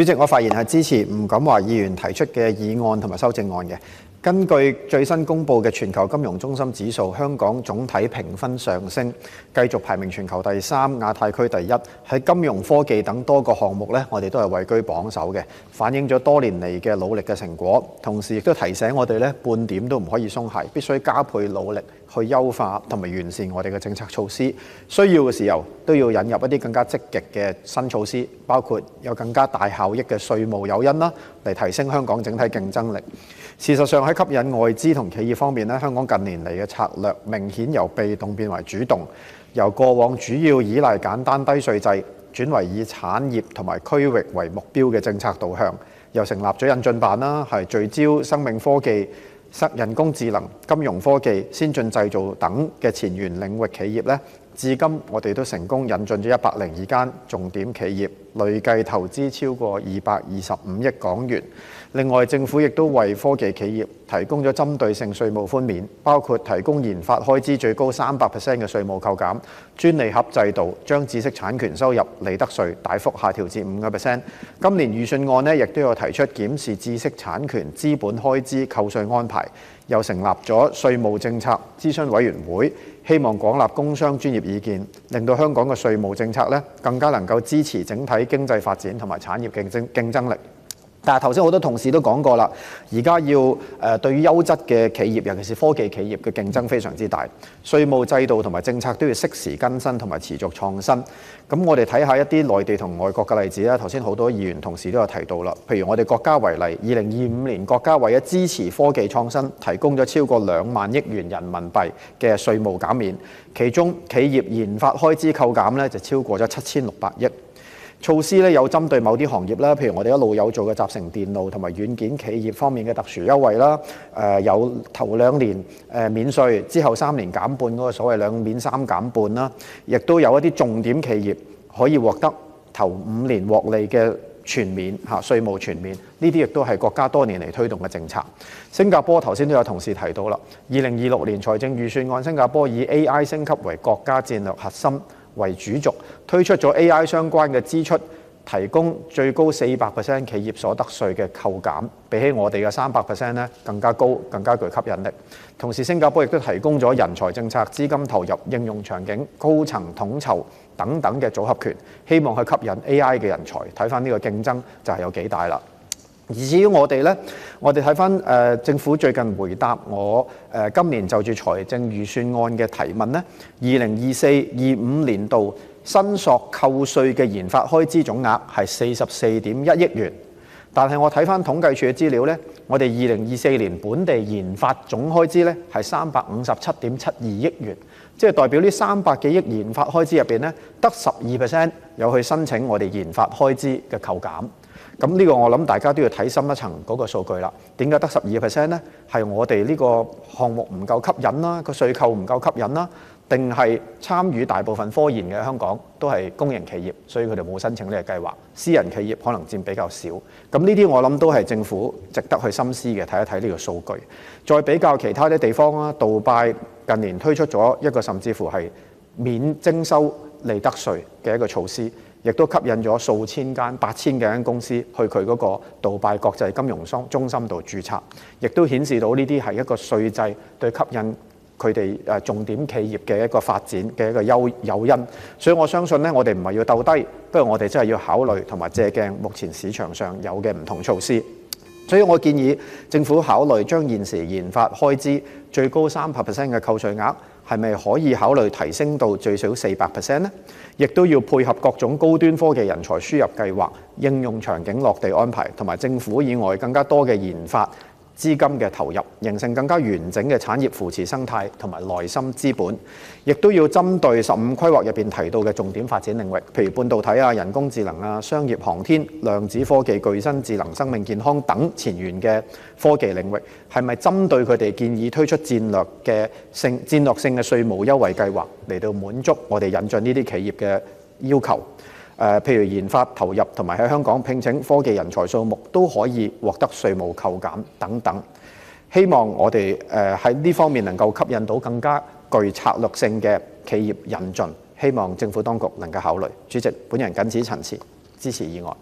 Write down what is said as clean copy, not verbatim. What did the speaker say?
主席，我發言係支持吳錦華議員提出嘅議案同埋修正案嘅。根據最新公布嘅全球金融中心指數，香港總體評分上升，繼續排名全球第3、亞太區第1。喺金融科技等多個項目呢，我哋都係位居榜首嘅，反映咗多年嚟嘅努力嘅成果。同時亦都提醒我哋呢，半點都唔可以鬆懈，必須加倍努力去優化同埋完善我哋嘅政策措施。需要嘅時候都要引入一啲更加積極嘅新措施，包括有更加大效益嘅稅務誘因啦，嚟提升香港整體競爭力。事實上喺吸引外資同企業方面咧，香港近年嚟嘅策略明顯由被動變為主動，由過往主要依賴簡單低稅制，轉為以產業同埋區域為目標嘅政策導向，又成立咗引進辦啦，係聚焦生命科技、人工智能、金融科技、先進製造等嘅前沿領域企業咧。至今我哋都成功引進咗102間重點企業，累計投資超過225億港元。另外，政府亦都為科技企業提供咗針對性稅務寬免，包括提供研發開支最高300% 嘅稅務扣減，專利盒制度將知識產權收入利得稅大幅下調至5%。今年預算案呢，亦都有提出檢視知識產權資本開支扣稅安排，又成立咗稅務政策諮詢委員會，希望廣納工商專業意見，令到香港嘅稅務政策咧更加能夠支持整體經濟發展同埋產業競爭力。但係頭先好多同事都講過啦，而家要對於優質嘅企業，尤其是科技企業嘅競爭非常之大，稅務制度同埋政策都要適時更新同埋持續創新。咁我哋睇下一啲內地同外國嘅例子啦。頭先好多議員同事都有提到啦，譬如我哋國家為例，2025年國家為咗支持科技創新，提供咗超過2萬億元人民幣嘅稅務減免，其中企業研發開支扣減咧就超過咗7600億。措施咧有針對某啲行業啦，譬如我哋一路有做嘅集成電路同埋軟件企業方面嘅特殊優惠啦，有頭2年免稅，之後3年減半嗰個所謂2免3減半啦，亦都有一啲重點企業可以獲得頭5年獲利嘅全免稅務全免，呢啲亦都係國家多年嚟推動嘅政策。新加坡頭先都有同事提到啦，2026年財政預算案，新加坡以 AI 升級為國家戰略核心為主軸，推出咗 AI 相關嘅支出，提供最高400% 企業所得稅嘅扣減，比起我哋嘅300% 咧更加高，更加具吸引力。同時，新加坡亦都提供咗人才政策、資金投入、應用場景、高層統籌等等嘅組合拳，希望去吸引 AI 嘅人才。睇翻呢個競爭就係有幾大啦。而至於我哋呢，我哋睇翻政府最近回答我今年就住財政預算案嘅提問呢，2024-25年度申索扣稅嘅研發開支總額係44.1億元，但係我睇翻統計處嘅資料呢，我哋2024年本地研發總開支呢係357.72億元，即係代表呢300幾億研發開支入邊呢，得12% 有去申請我哋研發開支嘅扣減。咁呢個我諗大家都要睇深一層嗰個數據啦。點解得12% 呢？係我哋呢個項目唔夠吸引啦，個稅扣唔夠吸引啦，定係參與大部分科研嘅香港都係公營企業，所以佢哋冇申請呢個計劃。私人企業可能佔比較少。咁呢啲我諗都係政府值得去深思嘅，睇一睇呢個數據。再比較其他啲地方啦，杜拜近年推出咗一個甚至乎係免徵收利得稅嘅一個措施，亦都吸引咗數千間、8000幾間公司去佢嗰個杜拜國際金融中心度註冊，亦都顯示到呢啲係一個稅制對吸引佢哋重點企業嘅一個發展嘅一個誘因。所以我相信呢，我哋唔係要鬥低，不過我哋真係要考慮同埋借鏡目前市場上有嘅唔同措施。所以我建議政府考慮將現時研發開支最高300% 嘅扣稅額，係咪可以考慮提升到最少400% 呢？亦都要配合各種高端科技人才輸入計劃、應用場景落地安排，同埋政府以外更加多嘅研發資金嘅投入，形成更加完整嘅產業扶持生態同埋內心資本。亦都要針對15規劃入邊提到嘅重點發展領域，譬如半導體啊、人工智能啊、商業航天、量子科技、具身智能、生命健康等前沿嘅科技領域，係咪針對佢哋建議推出戰略性嘅稅務優惠計劃，嚟到滿足我哋引進呢啲企業嘅要求？譬如研發投入同埋喺香港聘請科技人才數目都可以獲得稅務扣減等等。希望我哋喺呢方面能夠吸引到更加具策略性嘅企業引進，希望政府當局能夠考慮。主席，本人謹此陳辭，支持議案。